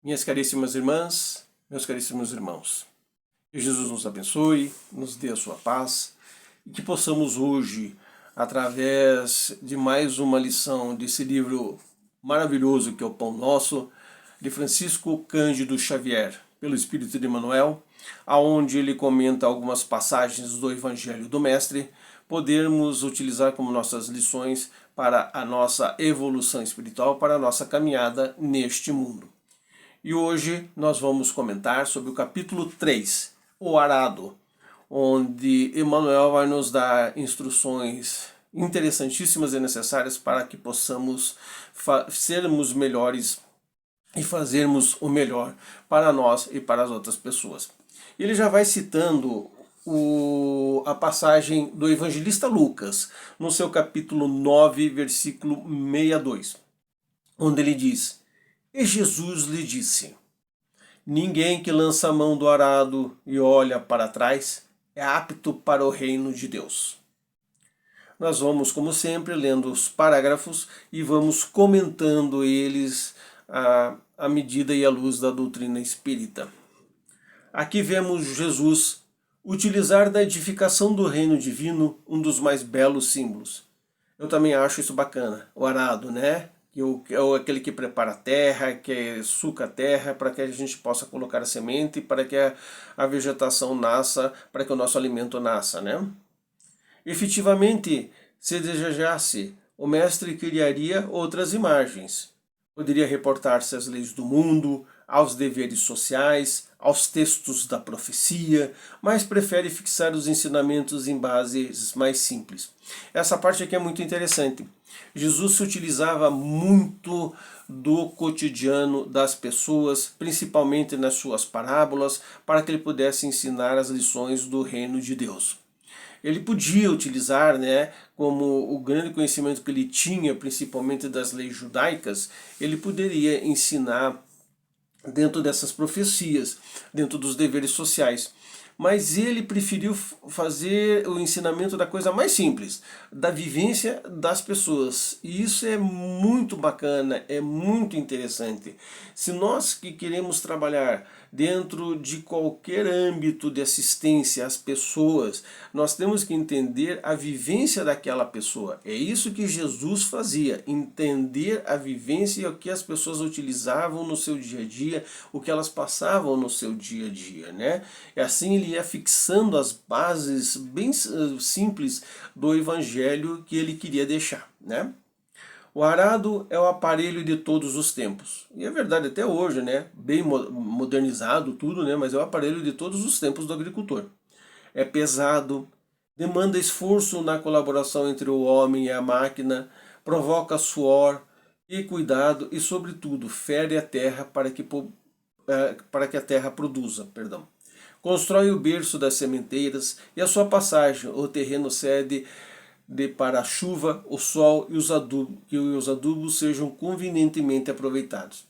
Minhas caríssimas irmãs, meus caríssimos irmãos, que Jesus nos abençoe, nos dê a sua paz e que possamos hoje, através de mais uma lição desse livro maravilhoso que é o Pão Nosso, de Francisco Cândido Xavier, pelo Espírito de Emmanuel, aonde ele comenta algumas passagens do Evangelho do Mestre, podermos utilizar como nossas lições para a nossa evolução espiritual, para a nossa caminhada neste mundo. E hoje nós vamos comentar sobre o capítulo 3, o arado, onde Emmanuel vai nos dar instruções interessantíssimas e necessárias para que possamos sermos melhores e fazermos o melhor para nós e para as outras pessoas. Ele já vai citando a passagem do evangelista Lucas, no seu capítulo 9, versículo 62, onde ele diz: E Jesus lhe disse: Ninguém que lança a mão do arado e olha para trás é apto para o reino de Deus. Nós vamos, como sempre, lendo os parágrafos e vamos comentando eles à medida e à luz da doutrina espírita. Aqui vemos Jesus utilizar da edificação do reino divino um dos mais belos símbolos. Eu também acho isso bacana, o arado, né? É aquele que prepara a terra, que suca a terra para que a gente possa colocar a semente, para que a vegetação nasça, para que o nosso alimento nasça, né? Efetivamente, se desejasse, o mestre criaria outras imagens. Poderia reportar-se às leis do mundo, aos deveres sociais, aos textos da profecia, mas prefere fixar os ensinamentos em bases mais simples. Essa parte aqui é muito interessante. Jesus se utilizava muito do cotidiano das pessoas, principalmente nas suas parábolas, para que ele pudesse ensinar as lições do reino de Deus. Ele podia utilizar, né, como o grande conhecimento que ele tinha, principalmente das leis judaicas, ele poderia ensinar dentro dessas profecias, dentro dos deveres sociais. Mas ele preferiu fazer o ensinamento da coisa mais simples, da vivência das pessoas. E isso é muito bacana, é muito interessante. Se nós que queremos trabalhar dentro de qualquer âmbito de assistência às pessoas, nós temos que entender a vivência daquela pessoa. É isso que Jesus fazia, entender a vivência e o que as pessoas utilizavam no seu dia a dia, o que elas passavam no seu dia a dia, né? E assim ele ia fixando as bases bem simples do evangelho que ele queria deixar, né? O arado é o aparelho de todos os tempos. E é verdade até hoje, né? Bem modernizado tudo, né? Mas é o aparelho de todos os tempos do agricultor. É pesado, demanda esforço na colaboração entre o homem e a máquina, provoca suor e cuidado e, sobretudo, fere a terra para que a terra produza. Constrói o berço das sementeiras e a sua passagem, o terreno cede para a chuva, o sol e que os adubos sejam convenientemente aproveitados.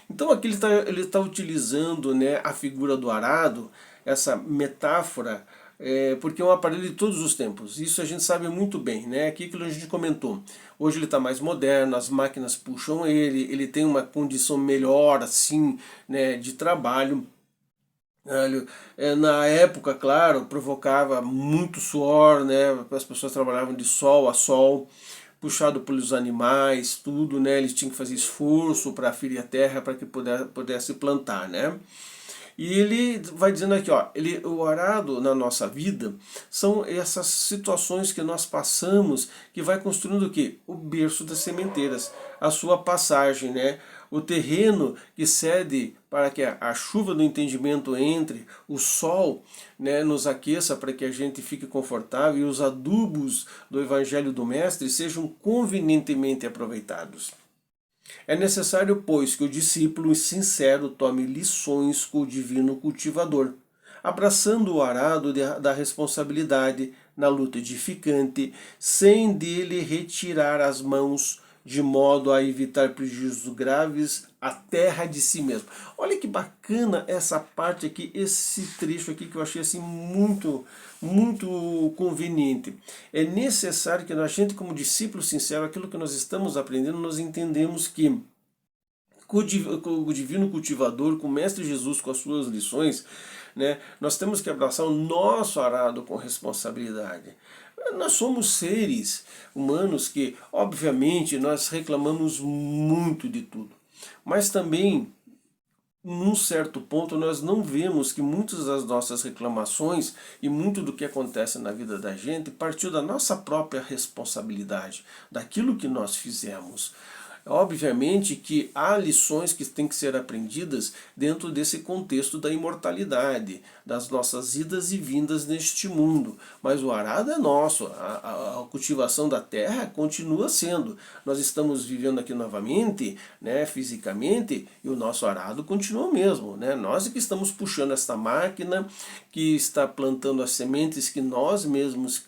Então aqui ele tá utilizando, né, a figura do arado, essa metáfora, porque é um aparelho de todos os tempos. Isso a gente sabe muito bem, né? Aqui que a gente comentou. Hoje ele está mais moderno, as máquinas puxam ele tem uma condição melhor, assim, né, de trabalho. Na época, claro, provocava muito suor, né? As pessoas trabalhavam de sol a sol, puxado pelos animais, tudo, né? Eles tinham que fazer esforço para ferir a terra para que pudesse plantar, né? E ele vai dizendo aqui, ó, o arado na nossa vida são essas situações que nós passamos que vai construindo o quê? O berço das sementeiras, a sua passagem, né? O terreno que cede para que a chuva do entendimento entre, o sol, né, nos aqueça para que a gente fique confortável e os adubos do Evangelho do Mestre sejam convenientemente aproveitados. É necessário, pois, que o discípulo sincero tome lições com o divino cultivador, abraçando o arado da responsabilidade na luta edificante, sem dele retirar as mãos, de modo a evitar prejuízos graves à terra de si mesmo. Olha que bacana essa parte aqui, esse trecho aqui que eu achei assim muito conveniente. É necessário que a gente, como discípulo sincero, aquilo que nós estamos aprendendo, nós entendemos que com o divino cultivador, com o Mestre Jesus, com as suas lições, né, nós temos que abraçar o nosso arado com responsabilidade. Nós somos seres humanos que, obviamente, nós reclamamos muito de tudo, mas também, num certo ponto, nós não vemos que muitas das nossas reclamações e muito do que acontece na vida da gente partiu da nossa própria responsabilidade, daquilo que nós fizemos. Obviamente que há lições que têm que ser aprendidas dentro desse contexto da imortalidade, das nossas idas e vindas neste mundo. Mas o arado é nosso, a cultivação da terra continua sendo. Nós estamos vivendo aqui novamente, né, fisicamente, e o nosso arado continua o mesmo. Né? Nós é que estamos puxando esta máquina, que está plantando as sementes que nós mesmos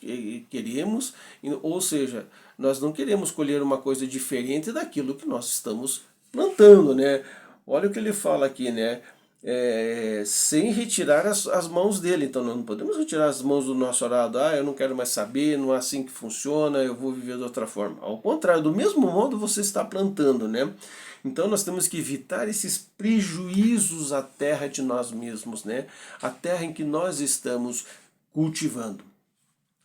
queremos, ou seja, nós não queremos colher uma coisa diferente daquilo que nós estamos plantando, né? Olha o que ele fala aqui, né? Sem retirar as mãos dele. Então nós não podemos retirar as mãos do nosso arado. Eu não quero mais saber, não é assim que funciona, eu vou viver de outra forma. Ao contrário, do mesmo modo você está plantando, né? Então nós temos que evitar esses prejuízos à terra de nós mesmos, né? A terra em que nós estamos cultivando.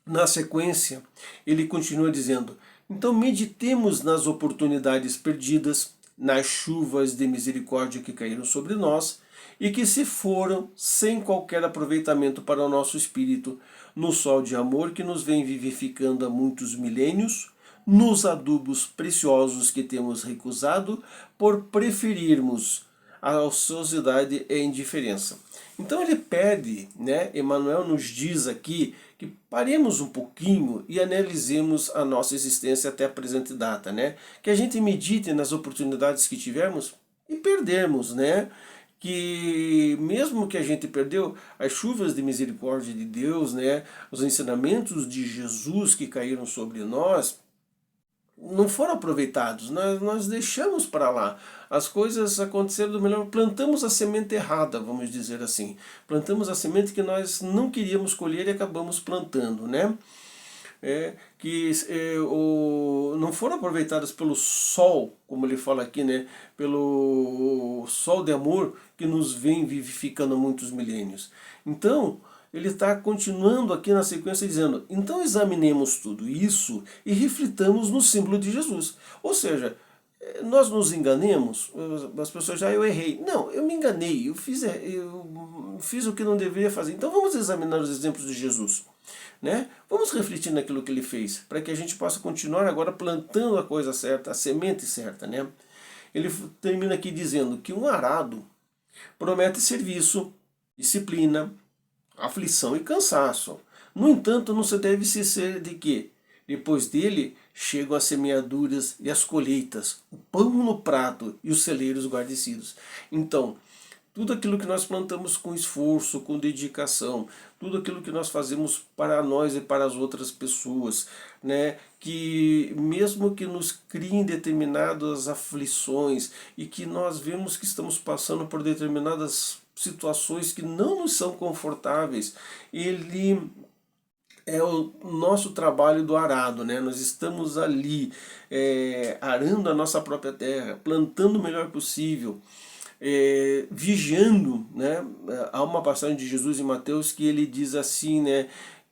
Na sequência, ele continua dizendo: então meditemos nas oportunidades perdidas, nas chuvas de misericórdia que caíram sobre nós e que se foram sem qualquer aproveitamento para o nosso espírito, no sol de amor que nos vem vivificando há muitos milênios, nos adubos preciosos que temos recusado por preferirmos a ociosidade e a indiferença. Então ele pede, né, Emmanuel nos diz aqui, que paremos um pouquinho e analisemos a nossa existência até a presente data, né? Que a gente medite nas oportunidades que tivemos e perdemos, né? Que mesmo que a gente perdeu as chuvas de misericórdia de Deus, né? Os ensinamentos de Jesus que caíram sobre nós, não foram aproveitados, nós deixamos para lá. As coisas aconteceram do melhor, plantamos a semente errada, vamos dizer assim. Plantamos a semente que nós não queríamos colher e acabamos plantando, né? Não foram aproveitadas pelo sol, como ele fala aqui, né? Pelo sol de amor que nos vem vivificando há muitos milênios. Então, ele está continuando aqui na sequência dizendo: então examinemos tudo isso e reflitamos no símbolo de Jesus. Ou seja, nós nos enganemos, as pessoas eu errei. Não, eu me enganei, eu fiz o que não deveria fazer. Então vamos examinar os exemplos de Jesus. Né? Vamos refletir naquilo que ele fez, para que a gente possa continuar agora plantando a coisa certa, a semente certa. Né? Ele termina aqui dizendo que um arado promete serviço, disciplina, aflição e cansaço. No entanto, não se deve esquecer de que, depois dele, chegam as semeaduras e as colheitas, o pão no prato e os celeiros guarnecidos. Então, tudo aquilo que nós plantamos com esforço, com dedicação, tudo aquilo que nós fazemos para nós e para as outras pessoas, né, que mesmo que nos criem determinadas aflições e que nós vemos que estamos passando por determinadas situações que não nos são confortáveis, ele é o nosso trabalho do arado, né? Nós estamos ali arando a nossa própria terra, plantando o melhor possível, vigiando, né? Há uma passagem de Jesus em Mateus que ele diz assim, né?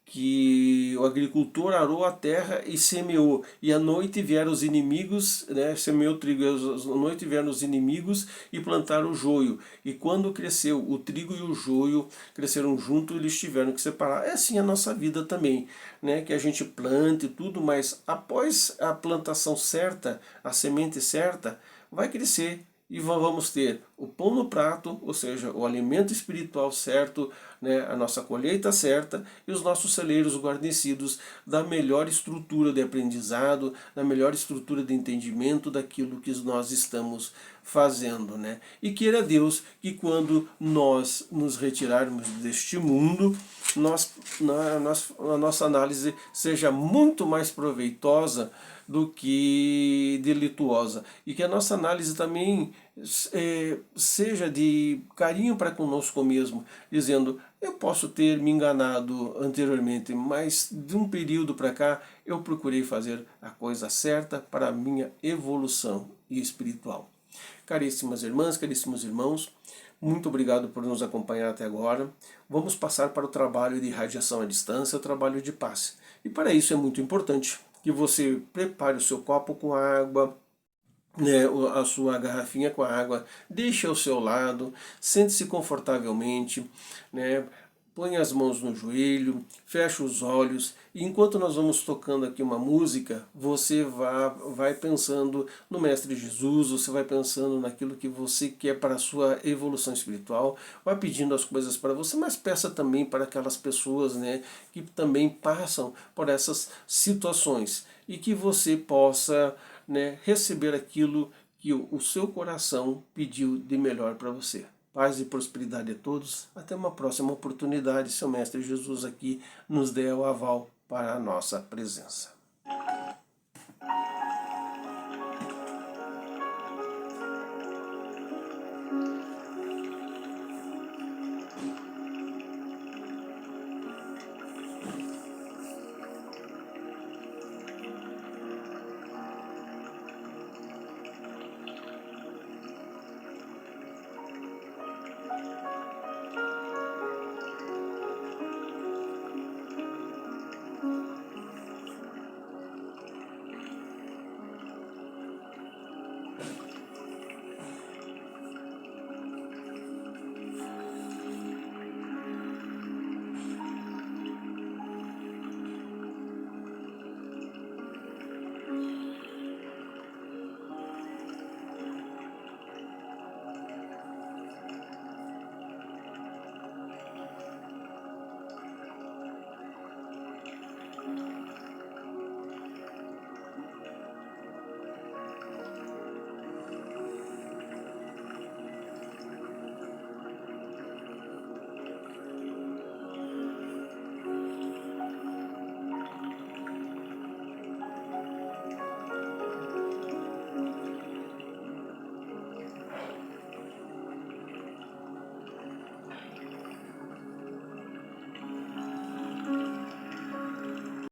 Que o agricultor arou a terra e semeou, e à noite vieram os inimigos, né, semeou o trigo, e à noite vieram os inimigos e plantaram o joio, e quando cresceu o trigo e o joio cresceram juntos, eles tiveram que separar. É assim a nossa vida também, né, que a gente plante tudo, mas após a plantação certa, a semente certa, vai crescer. E vamos ter o pão no prato, ou seja, o alimento espiritual certo, né, a nossa colheita certa e os nossos celeiros guarnecidos da melhor estrutura de aprendizado, da melhor estrutura de entendimento daquilo que nós estamos fazendo. Né? E queira Deus que quando nós nos retirarmos deste mundo, a nossa análise seja muito mais proveitosa do que delituosa, e que a nossa análise também seja de carinho para conosco mesmo, dizendo: eu posso ter me enganado anteriormente, mas de um período para cá eu procurei fazer a coisa certa para a minha evolução espiritual. Caríssimas irmãs, caríssimos irmãos, muito obrigado por nos acompanhar até agora. Vamos passar para o trabalho de radiação à distância, o trabalho de passe. E para isso é muito importante que você prepare o seu copo com água, né, a sua garrafinha com água, deixe ao seu lado, sente-se confortavelmente, né, põe as mãos no joelho, fecha os olhos, e enquanto nós vamos tocando aqui uma música, você vai pensando no Mestre Jesus, você vai pensando naquilo que você quer para a sua evolução espiritual, vai pedindo as coisas para você, mas peça também para aquelas pessoas, né, que também passam por essas situações, e que você possa, né, receber aquilo que o seu coração pediu de melhor para você. Paz e prosperidade a todos. Até uma próxima oportunidade, se o Mestre Jesus aqui nos der o aval para a nossa presença.